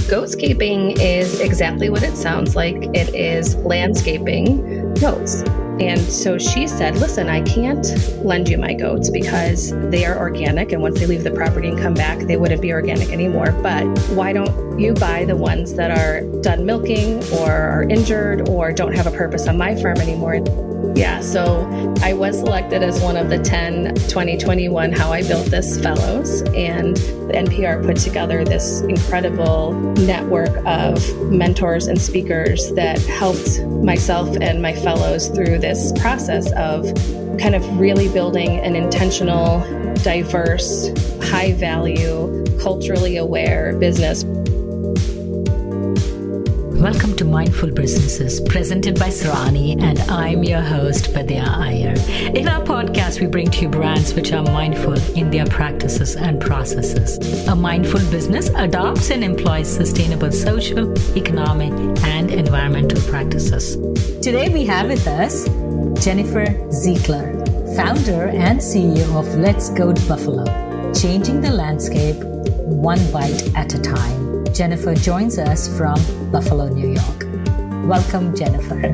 Goatscaping is exactly what it sounds like. It is landscaping goats. And so she said, listen, I can't lend you my goats because they are organic. And once they leave the property and come back, they wouldn't be organic anymore. But why don't you buy the ones that are done milking or are injured or don't have a purpose on my farm anymore? Yeah, so I was selected as one of the 10 2021 How I Built This Fellows, and the NPR put together this incredible network of mentors and speakers that helped myself and my fellows through this process of kind of really building an intentional, diverse, high-value, culturally aware business. Welcome to Mindful Businesses, presented by Sarani, and I'm your host, Vidya Iyer. In our podcast, we bring to you brands which are mindful in their practices and processes. A mindful business adopts and employs sustainable social, economic, and environmental practices. Today we have with us Jennifer Zeitler, founder and CEO of Let's Goat Buffalo, changing the landscape one bite at a time. Jennifer joins us from Buffalo, New York. Welcome, Jennifer.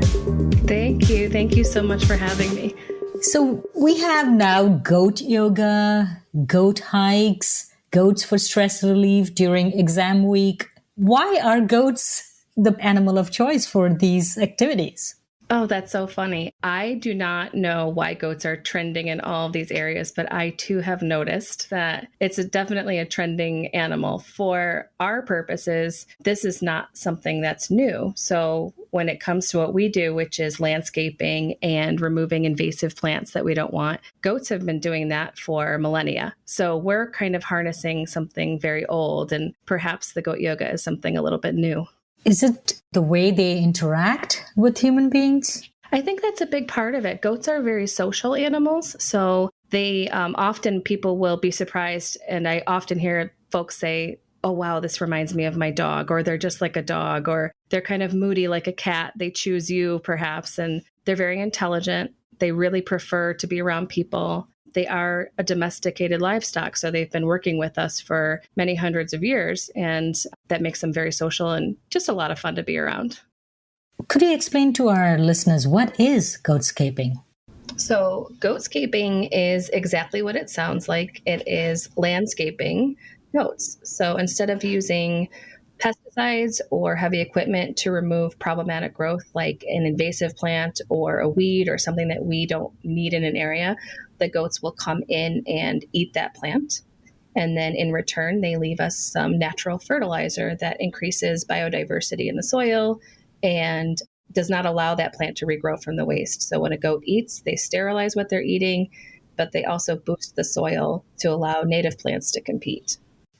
Thank you. Thank you so much for having me. So we have now goat yoga, goat hikes, goats for stress relief during exam week. Why are goats the animal of choice for these activities? Oh, that's so funny. I do not know why goats are trending in all of these areas, but I too have noticed that it's definitely a trending animal. For our purposes, this is not something that's new. So when it comes to what we do, which is landscaping and removing invasive plants that we don't want, goats have been doing that for millennia. So we're kind of harnessing something very old, and perhaps the goat yoga is something a little bit new. Is it the way they interact with human beings? I think that's a big part of it. Goats are very social animals. So they often people will be surprised. And I often hear folks say, oh, wow, this reminds me of my dog, or they're just like a dog, or they're kind of moody like a cat. They choose you perhaps. And they're very intelligent. They really prefer to be around people. They are a domesticated livestock, so they've been working with us for many hundreds of years, and that makes them very social and just a lot of fun to be around. Could you explain to our listeners what is goatscaping? So goatscaping is exactly what it sounds like. It is landscaping goats. So instead of using pesticides or heavy equipment to remove problematic growth like an invasive plant or a weed or something that we don't need in an area, the goats will come in and eat that plant. And then in return, they leave us some natural fertilizer that increases biodiversity in the soil and does not allow that plant to regrow from the waste. So when a goat eats, they sterilize what they're eating, but they also boost the soil to allow native plants to compete.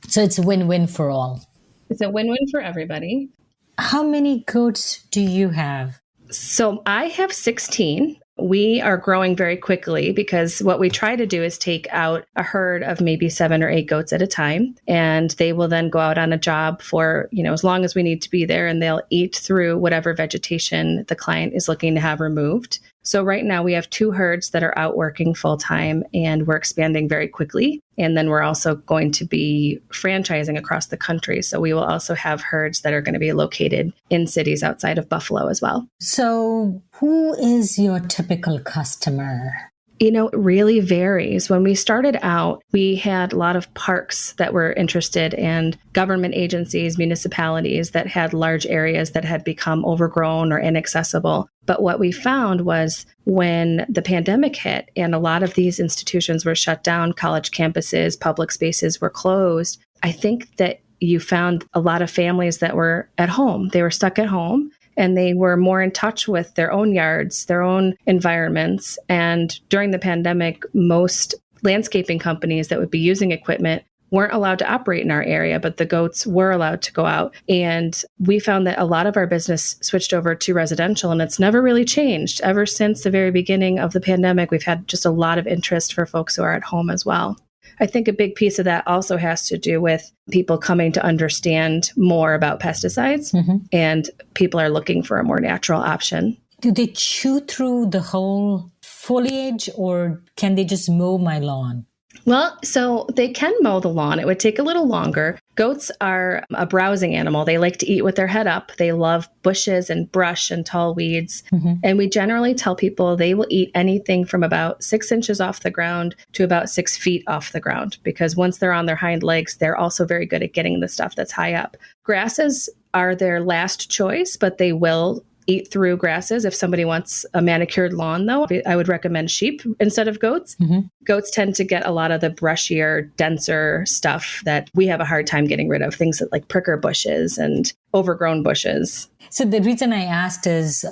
So it's a win-win for all. It's a win-win for everybody. How many goats do you have? So I have 16. We are growing very quickly because what we try to do is take out a herd of maybe 7 or 8 goats at a time. And they will then go out on a job for, as long as we need to be there, and they'll eat through whatever vegetation the client is looking to have removed. So right now we have 2 herds that are out working full time, and we're expanding very quickly. And then we're also going to be franchising across the country. So we will also have herds that are going to be located in cities outside of Buffalo as well. So who is your typical customer? It really varies. When we started out, we had a lot of parks that were interested and government agencies, municipalities that had large areas that had become overgrown or inaccessible. But what we found was when the pandemic hit and a lot of these institutions were shut down, college campuses, public spaces were closed, I think that you found a lot of families that were at home. They were stuck at home. And they were more in touch with their own yards, their own environments. And during the pandemic, most landscaping companies that would be using equipment weren't allowed to operate in our area, but the goats were allowed to go out. And we found that a lot of our business switched over to residential, and it's never really changed. Ever since the very beginning of the pandemic, we've had just a lot of interest for folks who are at home as well. I think a big piece of that also has to do with people coming to understand more about pesticides, and people are looking for a more natural option. Do they chew through the whole foliage, or can they just mow my lawn? Well, so they can mow the lawn. It would take a little longer. Goats are a browsing animal. They like to eat with their head up. They love bushes and brush and tall weeds. And we generally tell people they will eat anything from about 6 inches off the ground to about 6 feet off the ground, because once they're on their hind legs, they're also very good at getting the stuff that's high up. Grasses are their last choice, but they will eat through grasses. If somebody wants a manicured lawn, though, I would recommend sheep instead of goats. Goats tend to get a lot of the brushier, denser stuff that we have a hard time getting rid of, things like pricker bushes and overgrown bushes. So the reason I asked is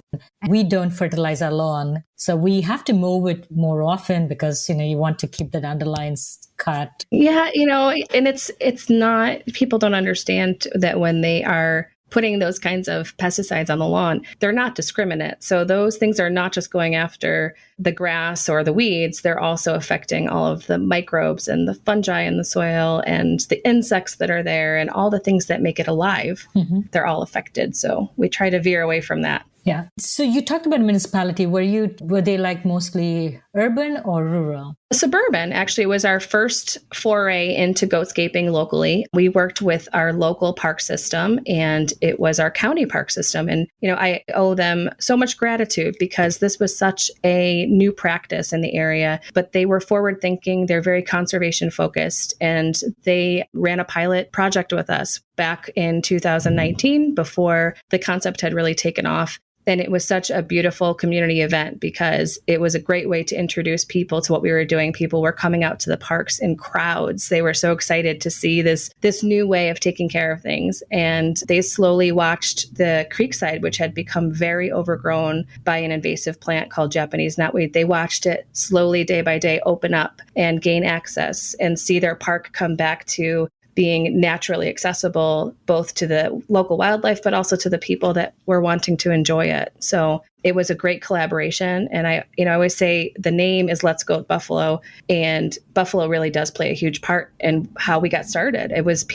we don't fertilize our lawn. So we have to mow it more often because, you want to keep the dandelions cut. Yeah, and it's not, people don't understand that when they are putting those kinds of pesticides on the lawn, they're not discriminate. So those things are not just going after the grass or the weeds, they're also affecting all of the microbes and the fungi in the soil and the insects that are there and all the things that make it alive. They're all affected. So we try to veer away from that. Yeah. So you talked about municipality. Were they like mostly urban or rural? Suburban actually was our first foray into goatscaping locally. We worked with our local park system, and it was our county park system. And, I owe them so much gratitude because this was such a new practice in the area, but they were forward thinking. They're very conservation focused, and they ran a pilot project with us back in 2019 before the concept had really taken off. And it was such a beautiful community event because it was a great way to introduce people to what we were doing. People were coming out to the parks in crowds. They were so excited to see this new way of taking care of things. And they slowly watched the creekside, which had become very overgrown by an invasive plant called Japanese knotweed. They watched it slowly, day by day, open up and gain access and see their park come back to being naturally accessible, both to the local wildlife, but also to the people that were wanting to enjoy it. So it was a great collaboration. And I always say the name is Let's Goat Buffalo, and Buffalo really does play a huge part in how we got started. It was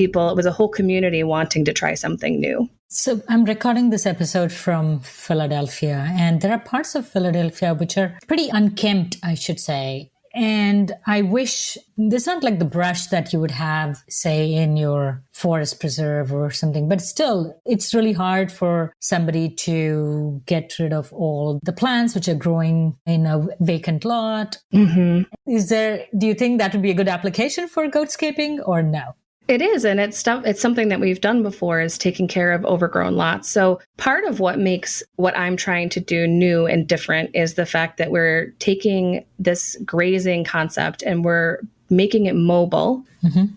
a whole community wanting to try something new. So I'm recording this episode from Philadelphia, and there are parts of Philadelphia which are pretty unkempt, I should say. And I wish there's not like the brush that you would have, say, in your forest preserve or something, but still, it's really hard for somebody to get rid of all the plants which are growing in a vacant lot. Do you think that would be a good application for goatscaping or no? It is, and it's something that we've done before, is taking care of overgrown lots. So part of what makes what I'm trying to do new and different is the fact that we're taking this grazing concept and we're making it mobile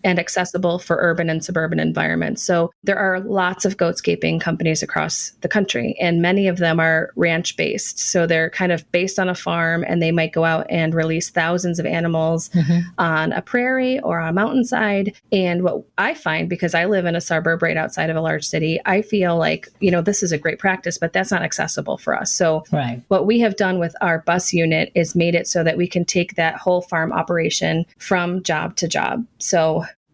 and accessible for urban and suburban environments. So there are lots of goatscaping companies across the country, and many of them are ranch based. So they're kind of based on a farm, and they might go out and release thousands of animals on a prairie or on a mountainside. And what I find, because I live in a suburb right outside of a large city, I feel like, this is a great practice, but that's not accessible for us. So what we have done with our bus unit is made it so that we can take that whole farm operation from job to job. So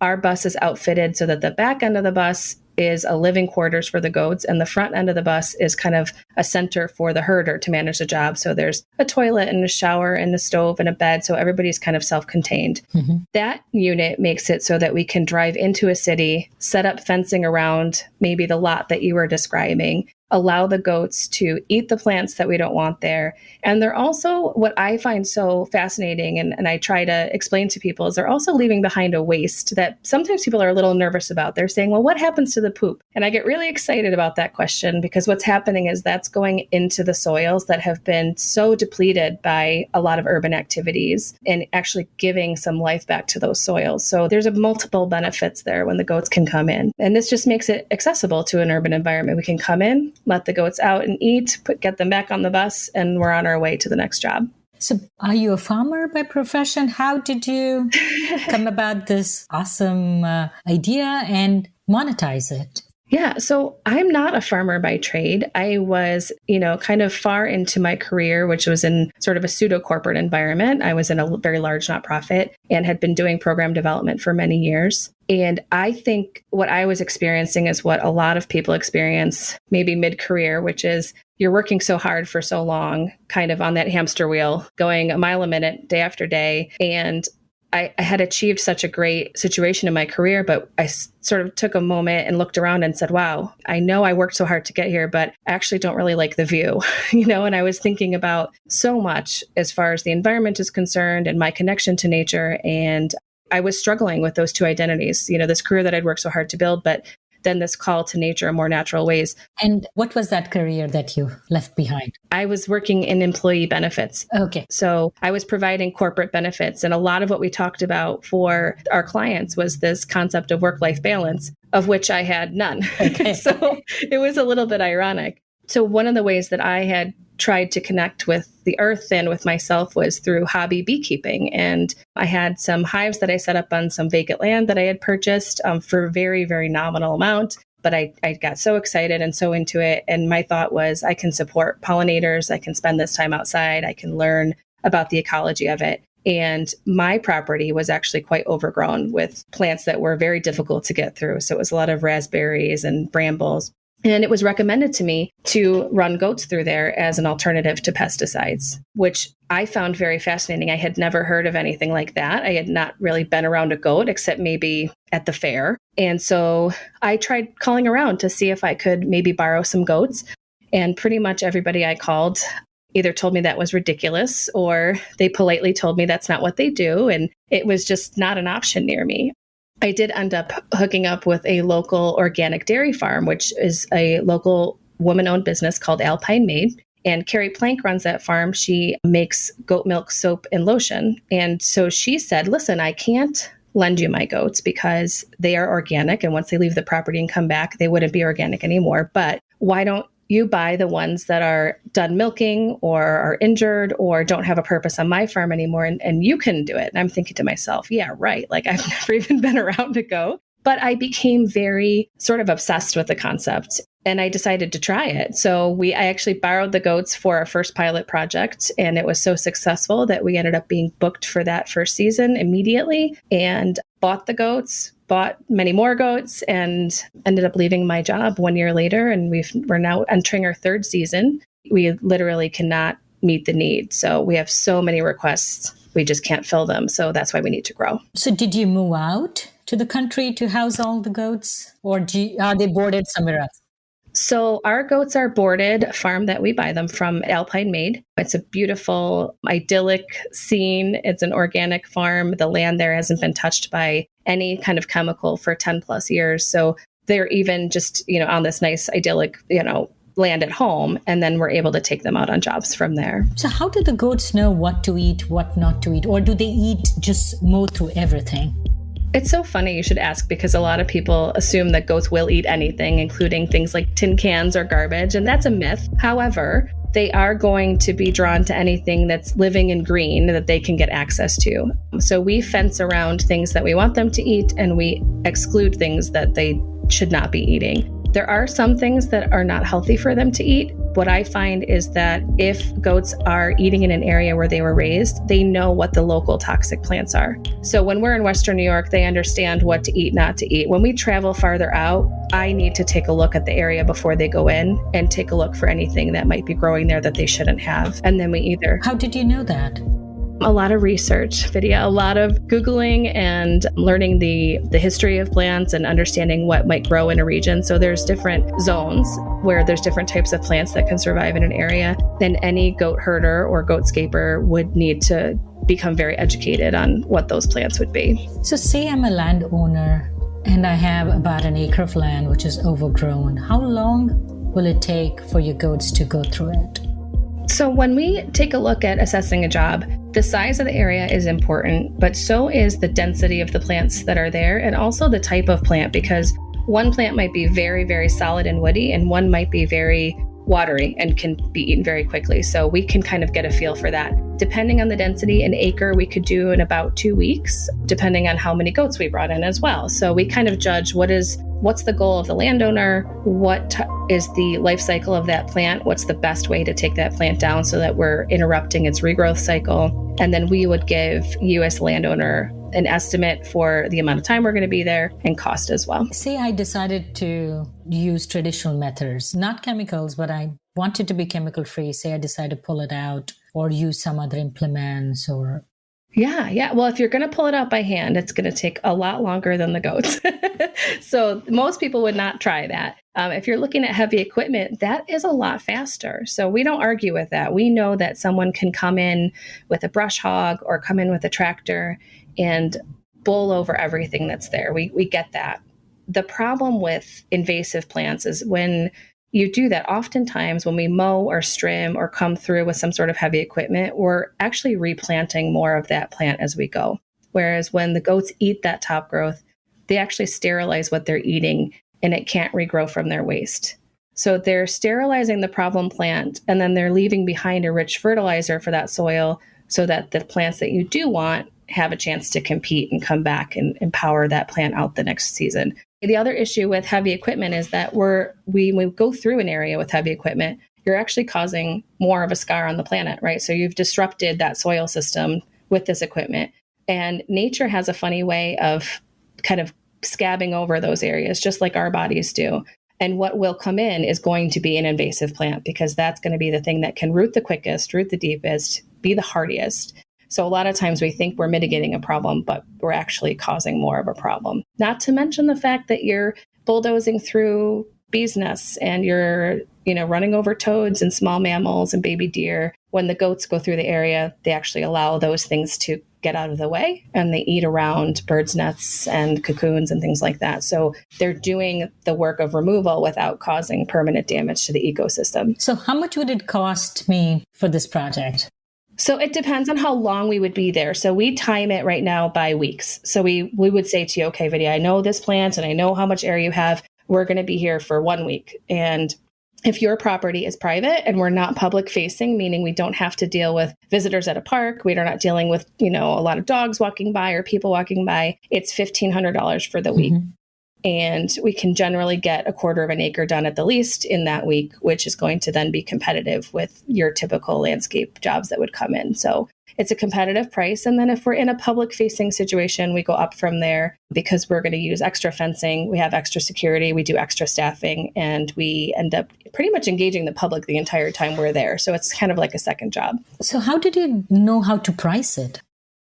our bus is outfitted so that the back end of the bus is a living quarters for the goats, and the front end of the bus is kind of a center for the herder to manage the job. So there's a toilet and a shower and a stove and a bed. So everybody's kind of self-contained. That unit makes it so that we can drive into a city, set up fencing around maybe the lot that you were describing, allow the goats to eat the plants that we don't want there. And they're also, what I find so fascinating, and I try to explain to people, is they're also leaving behind a waste that sometimes people are a little nervous about. They're saying, well, what happens to the poop? And I get really excited about that question, because what's happening is that's going into the soils that have been so depleted by a lot of urban activities and actually giving some life back to those soils. So there's multiple benefits there when the goats can come in. And this just makes it accessible to an urban environment. We can come in, let the goats out and eat, get them back on the bus, and we're on our way to the next job. So are you a farmer by profession? How did you come about this awesome idea and monetize it? Yeah, so I'm not a farmer by trade. I was, kind of far into my career, which was in sort of a pseudo-corporate environment. I was in a very large nonprofit and had been doing program development for many years. And I think what I was experiencing is what a lot of people experience maybe mid-career, which is you're working so hard for so long, kind of on that hamster wheel, going a mile a minute, day after day. And I had achieved such a great situation in my career, but I sort of took a moment and looked around and said, wow, I know I worked so hard to get here, but I actually don't really like the view, and I was thinking about so much as far as the environment is concerned and my connection to nature. And I was struggling with those two identities, this career that I'd worked so hard to build, but then this call to nature in more natural ways. And what was that career that you left behind? I was working in employee benefits. Okay. So I was providing corporate benefits. And a lot of what we talked about for our clients was this concept of work-life balance, of which I had none. Okay. So it was a little bit ironic. So one of the ways that I had tried to connect with the earth and with myself was through hobby beekeeping. And I had some hives that I set up on some vacant land that I had purchased for a very, very nominal amount. But I got so excited and so into it. And my thought was, I can support pollinators. I can spend this time outside. I can learn about the ecology of it. And my property was actually quite overgrown with plants that were very difficult to get through. So it was a lot of raspberries and brambles. And it was recommended to me to run goats through there as an alternative to pesticides, which I found very fascinating. I had never heard of anything like that. I had not really been around a goat except maybe at the fair. And so I tried calling around to see if I could maybe borrow some goats. And pretty much everybody I called either told me that was ridiculous or they politely told me that's not what they do. And it was just not an option near me. I did end up hooking up with a local organic dairy farm, which is a local woman-owned business called Alpine Maid. And Carrie Plank runs that farm. She makes goat milk soap and lotion. And so she said, listen, I can't lend you my goats because they are organic. And once they leave the property and come back, they wouldn't be organic anymore. But why don't you buy the ones that are done milking or are injured or don't have a purpose on my farm anymore, and you can do it. And I'm thinking to myself, yeah, right. Like I've never even been around a goat. But I became very sort of obsessed with the concept and I decided to try it. So I actually borrowed the goats for our first pilot project, and it was so successful that we ended up being booked for that first season immediately and bought the goats, bought many more goats, and ended up leaving my job 1 year later. And we're now entering our third season. We literally cannot meet the need. So we have so many requests, we just can't fill them. So that's why we need to grow. So did you move out to the country to house all the goats, or are they boarded somewhere else? So our goats are boarded farm that we buy them from, Alpine Maid. It's a beautiful, idyllic scene. It's an organic farm. The land there hasn't been touched by any kind of chemical for 10 plus years. So they're even just, on this nice, idyllic, land at home. And then we're able to take them out on jobs from there. So how do the goats know what to eat, what not to eat? Or do they eat, just mow through everything? It's so funny you should ask, because a lot of people assume that goats will eat anything, including things like tin cans or garbage, and that's a myth. However, they are going to be drawn to anything that's living and green that they can get access to. So we fence around things that we want them to eat, and we exclude things that they should not be eating. There are some things that are not healthy for them to eat. What I find is that if goats are eating in an area where they were raised, they know what the local toxic plants are. So when we're in Western New York, they understand what to eat, not to eat. When we travel farther out, I need to take a look at the area before they go in and take a look for anything that might be growing there that they shouldn't have. And then we either... How did you know that? A lot of research, Vidya, a lot of Googling and learning the history of plants and understanding what might grow in a region. So there's different zones where there's different types of plants that can survive in an area. Then any goat herder or goatscaper would need to become very educated on what those plants would be. So say I'm a landowner and I have about an acre of land which is overgrown. How long will it take for your goats to go through it? So when we take a look at assessing a job, the size of the area is important, but so is the density of the plants that are there, and also the type of plant, because one plant might be very, very solid and woody, and one might be very watery and can be eaten very quickly. So we can kind of get a feel for that. Depending on the density, an acre we could do in about 2 weeks, depending on how many goats we brought in as well. So we kind of judge what's the goal of the landowner, what is the life cycle of that plant, what's the best way to take that plant down so that we're interrupting its regrowth cycle. And then we would give you as landowner an estimate for the amount of time we're going to be there and cost as well. Say I decided to use traditional methods, not chemicals, but I wanted to be chemical free. Say I decide to pull it out or use some other implements or... Yeah, yeah. Well, if you're going to pull it out by hand, it's going to take a lot longer than the goats. So most people would not try that. If you're looking at heavy equipment, that is a lot faster. So we don't argue with that. We know that someone can come in with a brush hog or come in with a tractor and bull over everything that's there. We get that. The problem with invasive plants is when you do that, oftentimes when we mow or trim or come through with some sort of heavy equipment, we're actually replanting more of that plant as we go. Whereas when the goats eat that top growth, they actually sterilize what they're eating and it can't regrow from their waste. So they're sterilizing the problem plant and then they're leaving behind a rich fertilizer for that soil so that the plants that you do want have a chance to compete and come back and empower that plant out the next season. The other issue with heavy equipment is that when we go through an area with heavy equipment, you're actually causing more of a scar on the planet, right? So you've disrupted that soil system with this equipment. And nature has a funny way of kind of scabbing over those areas, just like our bodies do. And what will come in is going to be an invasive plant because that's going to be the thing that can root the quickest, root the deepest, be the hardiest. So a lot of times we think we're mitigating a problem, but we're actually causing more of a problem. Not to mention the fact that you're bulldozing through bees' nests and you're, running over toads and small mammals and baby deer. When the goats go through the area, they actually allow those things to get out of the way and they eat around birds' nests and cocoons and things like that. So they're doing the work of removal without causing permanent damage to the ecosystem. So how much would it cost me for this project? So it depends on how long we would be there. So we time it right now by weeks. So we would say to you, okay, Vidya, I know this plant and I know how much area you have. We're going to be here for 1 week. And if your property is private and we're not public facing, meaning we don't have to deal with visitors at a park, we are not dealing with, a lot of dogs walking by or people walking by, it's $1,500 for the week. And we can generally get 1/4 of an acre done at the least in that week, which is going to then be competitive with your typical landscape jobs that would come in. So it's a competitive price. And then if we're in a public facing situation, we go up from there because we're going to use extra fencing. We have extra security. We do extra staffing and we end up pretty much engaging the public the entire time we're there. So it's kind of like a second job. So how did you know how to price it?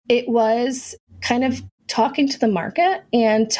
It was kind of talking to the market and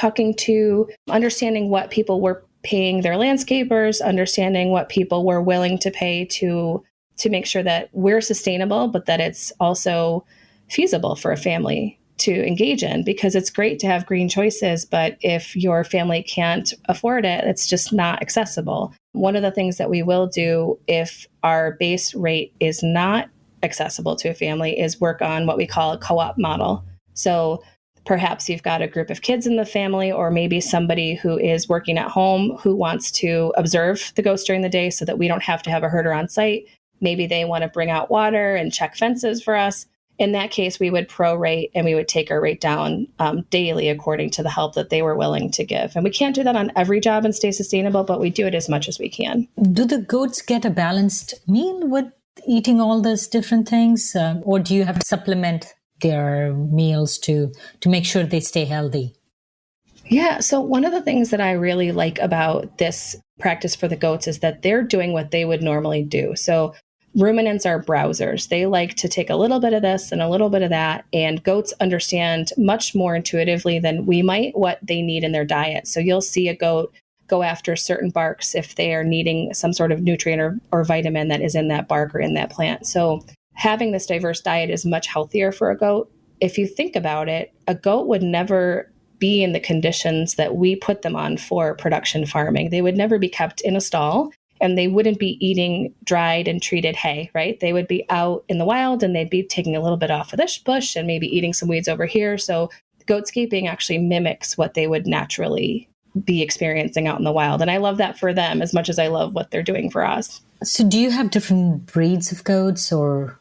understanding what people were paying their landscapers, understanding what people were willing to pay to make sure that we're sustainable, but that it's also feasible for a family to engage in, because it's great to have green choices, but if your family can't afford it, it's just not accessible. One of the things that we will do if our base rate is not accessible to a family is work on what we call a co-op model. So perhaps you've got a group of kids in the family, or maybe somebody who is working at home who wants to observe the goats during the day so that we don't have to have a herder on site. Maybe they want to bring out water and check fences for us. In that case, we would prorate and we would take our rate down daily according to the help that they were willing to give. And we can't do that on every job and stay sustainable, but we do it as much as we can. Do the goats get a balanced meal with eating all those different things? Or do you have to supplement their meals to make sure they stay healthy? Yeah. So one of the things that I really like about this practice for the goats is that they're doing what they would normally do. So ruminants are browsers. They like to take a little bit of this and a little bit of that. And goats understand much more intuitively than we might what they need in their diet. So you'll see a goat go after certain barks if they are needing some sort of nutrient or vitamin that is in that bark or in that plant. So having this diverse diet is much healthier for a goat. If you think about it, a goat would never be in the conditions that we put them on for production farming. They would never be kept in a stall and they wouldn't be eating dried and treated hay, right? They would be out in the wild and they'd be taking a little bit off of this bush and maybe eating some weeds over here. So goatscaping actually mimics what they would naturally be experiencing out in the wild. And I love that for them as much as I love what they're doing for us. So do you have different breeds of goats or?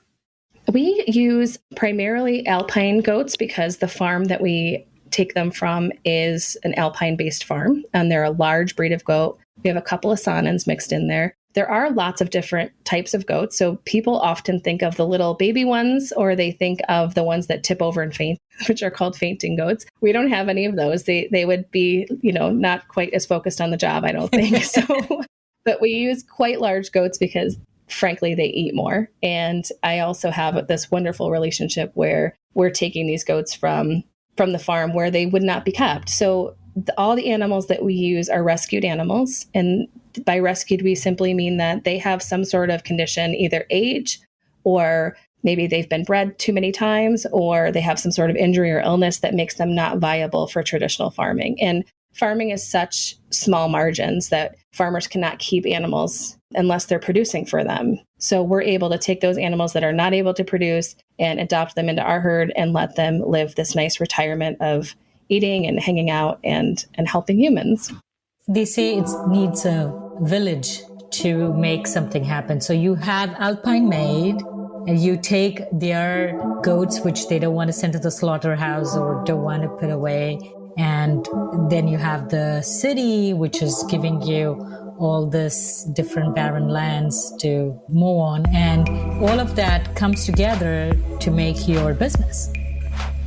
We use primarily Alpine goats because the farm that we take them from is an Alpine-based farm, and they're a large breed of goat. We have a couple of Saanens mixed in there. There are lots of different types of goats. So people often think of the little baby ones, or they think of the ones that tip over and faint, which are called fainting goats. We don't have any of those. They would be, not quite as focused on the job, I don't think. So, but we use quite large goats because frankly, they eat more. And I also have this wonderful relationship where we're taking these goats from the farm where they would not be kept. So all the animals that we use are rescued animals. And by rescued, we simply mean that they have some sort of condition, either age, or maybe they've been bred too many times, or they have some sort of injury or illness that makes them not viable for traditional farming. And farming is such small margins that farmers cannot keep animals unless they're producing for them. So we're able to take those animals that are not able to produce and adopt them into our herd and let them live this nice retirement of eating and hanging out and helping humans. They say it needs a village to make something happen. So you have Alpine Maid, and you take their goats, which they don't want to send to the slaughterhouse or don't want to put away. And then you have the city, which is giving you all this different barren lands to mow on. And all of that comes together to make your business.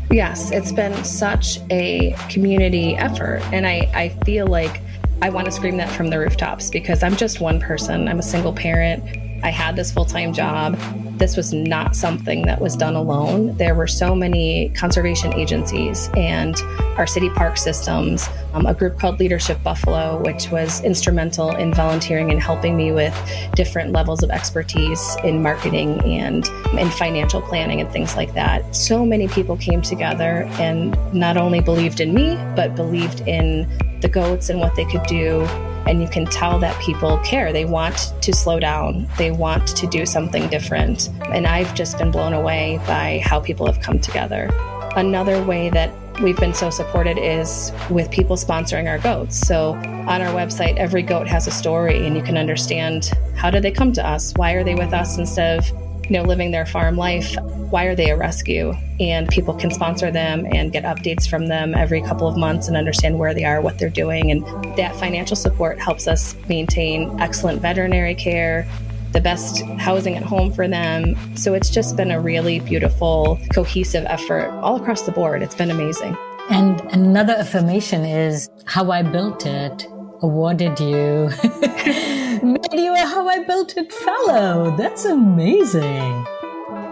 Yes, it's been such a community effort. And I feel like I want to scream that from the rooftops because I'm just one person. I'm a single parent. I had this full-time job. This was not something that was done alone. There were so many conservation agencies and our city park systems, a group called Leadership Buffalo, which was instrumental in volunteering and helping me with different levels of expertise in marketing and in financial planning and things like that. So many people came together and not only believed in me, but believed in the goats and what they could do. And you can tell that people care. They want to slow down. They want to do something different. And I've just been blown away by how people have come together. Another way that we've been so supported is with people sponsoring our goats. So on our website, every goat has a story and you can understand how did they come to us? Why are they with us instead of living their farm life? Why are they a rescue? And people can sponsor them and get updates from them every couple of months and understand where they are, what they're doing. And that financial support helps us maintain excellent veterinary care, the best housing at home for them. So it's just been a really beautiful, cohesive effort all across the board. It's been amazing. And another affirmation is How I Built It awarded you, made you a How I Built It fellow. That's amazing.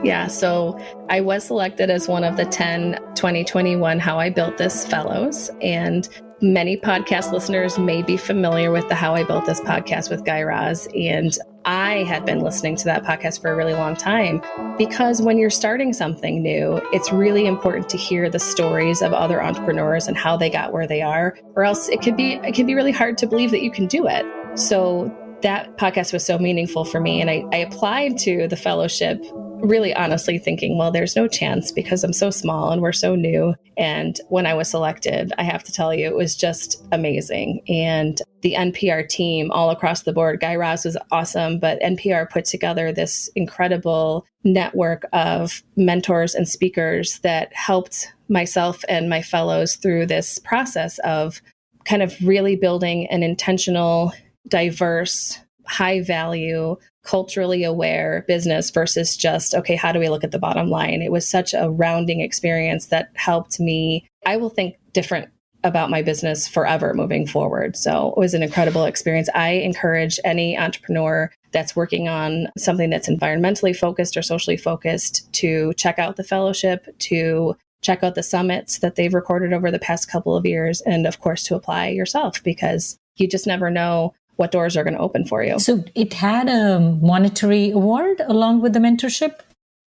Yeah, so I was selected as one of the 10 2021 How I Built This fellows. And many podcast listeners may be familiar with the How I Built This podcast with Guy Raz. And I had been listening to that podcast for a really long time because when you're starting something new, it's really important to hear the stories of other entrepreneurs and how they got where they are, or else it can be really hard to believe that you can do it. So that podcast was so meaningful for me. And I applied to the fellowship really honestly thinking, well, there's no chance because I'm so small and we're so new. And when I was selected, I have to tell you, it was just amazing. And the NPR team all across the board, Guy Raz was awesome, but NPR put together this incredible network of mentors and speakers that helped myself and my fellows through this process of kind of really building an intentional, diverse, high value, culturally aware business versus just, okay, how do we look at the bottom line? It was such a rounding experience that helped me. I will think different about my business forever moving forward. So it was an incredible experience. I encourage any entrepreneur that's working on something that's environmentally focused or socially focused to check out the fellowship, to check out the summits that they've recorded over the past couple of years, and of course to apply yourself because you just never know what doors are going to open for you. So it had a monetary award along with the mentorship?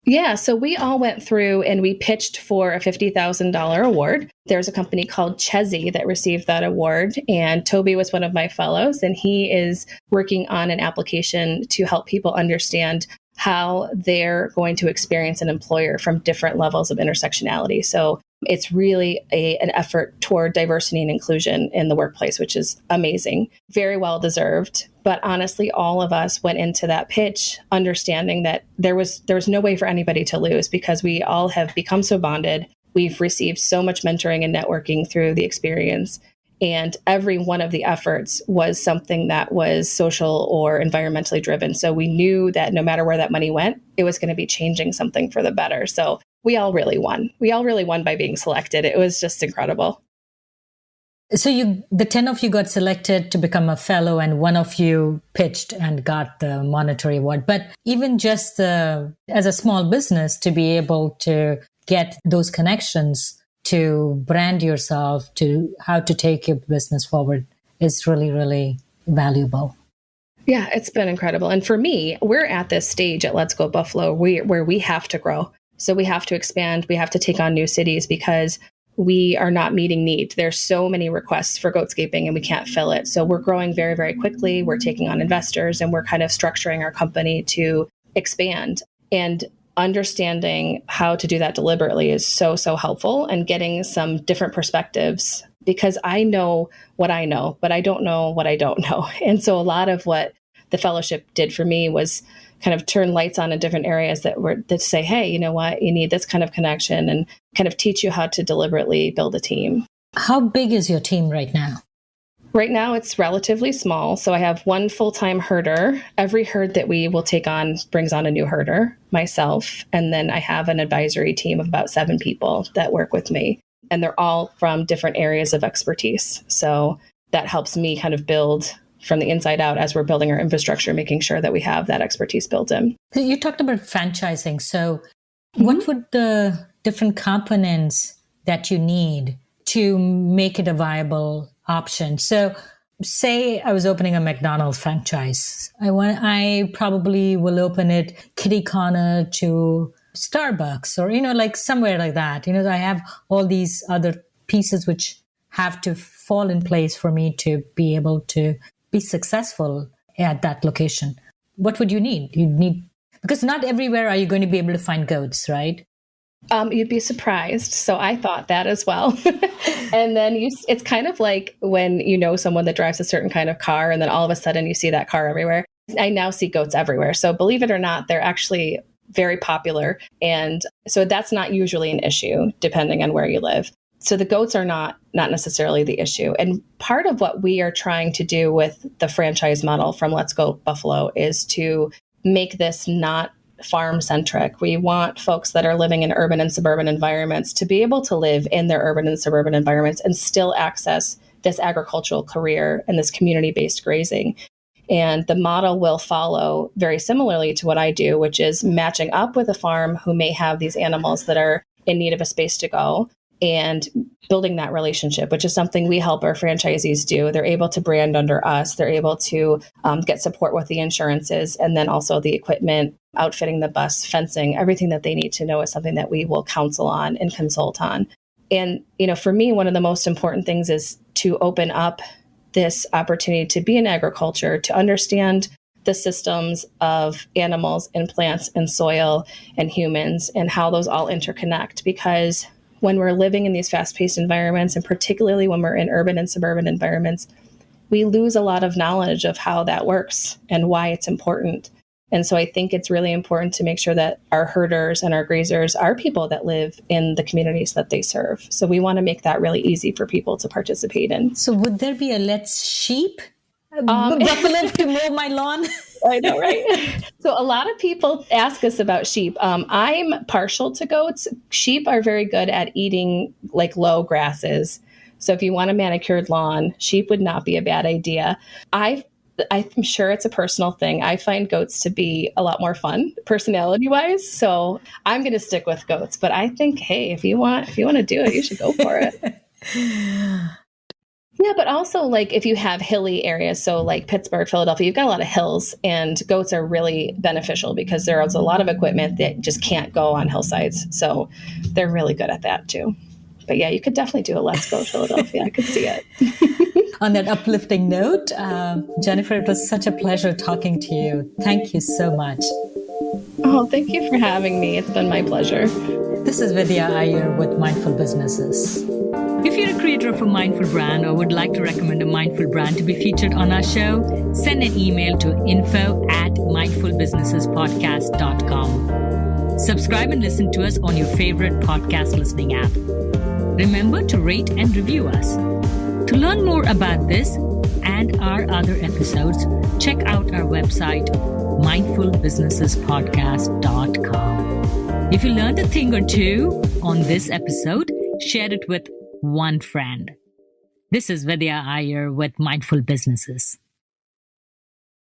Yeah, so we all went through and we pitched for a $50,000 award. There's a company called Chezzy that received that award, and Toby was one of my fellows, and he is working on an application to help people understand how they're going to experience an employer from different levels of intersectionality. So it's really an effort toward diversity and inclusion in the workplace, which is amazing, very well deserved. But honestly, all of us went into that pitch understanding that there was no way for anybody to lose because we all have become so bonded. We've received so much mentoring and networking through the experience. And every one of the efforts was something that was social or environmentally driven. So we knew that no matter where that money went, it was going to be changing something for the better. So we all really won. We all really won by being selected. It was just incredible. So the 10 of you got selected to become a fellow and one of you pitched and got the monetary award. But even just as a small business to be able to get those connections to brand yourself, to how to take your business forward is really, really valuable. Yeah, it's been incredible. And for me, we're at this stage at Let's Go Buffalo where we have to grow. So we have to expand. We have to take on new cities because we are not meeting need. There's so many requests for goatscaping and we can't fill it. So we're growing very, very quickly. We're taking on investors and we're kind of structuring our company to expand. And understanding how to do that deliberately is so, so helpful, and getting some different perspectives, because I know what I know, but I don't know what I don't know. And so a lot of what the fellowship did for me was kind of turn lights on in different areas that say, hey, you know what, you need this kind of connection, and kind of teach you how to deliberately build a team. How big is your team right now? Right now, it's relatively small. So I have one full-time herder. Every herd that we will take on brings on a new herder, myself. And then I have an advisory team of about 7 people that work with me. And they're all from different areas of expertise. So that helps me kind of build from the inside out as we're building our infrastructure, making sure that we have that expertise built in. You talked about franchising. So what would the different components that you need to make it a viable option? So say I was opening a McDonald's franchise. I probably will open it kitty corner to Starbucks, or, like somewhere like that. I have all these other pieces which have to fall in place for me to be able to be successful at that location. What would you need? You'd need, because not everywhere are you going to be able to find goats, right? You'd be surprised. So I thought that as well. And then it's kind of like when you know someone that drives a certain kind of car, and then all of a sudden you see that car everywhere. I now see goats everywhere. So believe it or not, they're actually very popular. And so that's not usually an issue depending on where you live. So the goats are not necessarily the issue. And part of what we are trying to do with the franchise model from Let's Go Buffalo is to make this not farm-centric. We want folks that are living in urban and suburban environments to be able to live in their urban and suburban environments and still access this agricultural career and this community-based grazing. And the model will follow very similarly to what I do, which is matching up with a farm who may have these animals that are in need of a space to go, and building that relationship, which is something we help our franchisees do. They're able to brand under us. They're able to get support with the insurances, and then also the equipment, outfitting the bus, fencing, everything that they need to know is something that we will counsel on and consult on. And, for me, one of the most important things is to open up this opportunity to be in agriculture, to understand the systems of animals and plants and soil and humans and how those all interconnect. Because when we're living in these fast-paced environments, and particularly when we're in urban and suburban environments, we lose a lot of knowledge of how that works and why it's important. And so I think it's really important to make sure that our herders and our grazers are people that live in the communities that they serve. So we want to make that really easy for people to participate in. So would there be a let's sheep buffalo to mow my lawn? I know, right? So a lot of people ask us about sheep. I'm partial to goats. Sheep are very good at eating like low grasses. So if you want a manicured lawn, sheep would not be a bad idea. I'm sure it's a personal thing. I find goats to be a lot more fun personality-wise. So I'm going to stick with goats. But I think, hey, if you want to do it, you should go for it. Yeah, but also like if you have hilly areas, so like Pittsburgh, Philadelphia, you've got a lot of hills, and goats are really beneficial because there's a lot of equipment that just can't go on hillsides. So they're really good at that too. But yeah, you could definitely do a Let's Go Philadelphia. I could see it. On that uplifting note, Jennifer, it was such a pleasure talking to you. Thank you so much. Oh, thank you for having me. It's been my pleasure. This is Vidya Iyer with Mindful Businesses. If you're a creator of a mindful brand or would like to recommend a mindful brand to be featured on our show, send an email to info@mindfulbusinessespodcast.com. Subscribe and listen to us on your favorite podcast listening app. Remember to rate and review us. To learn more about this and our other episodes, check out our website, mindfulbusinessespodcast.com. If you learned a thing or two on this episode, share it with one friend. This is Vidya Iyer with Mindful Businesses.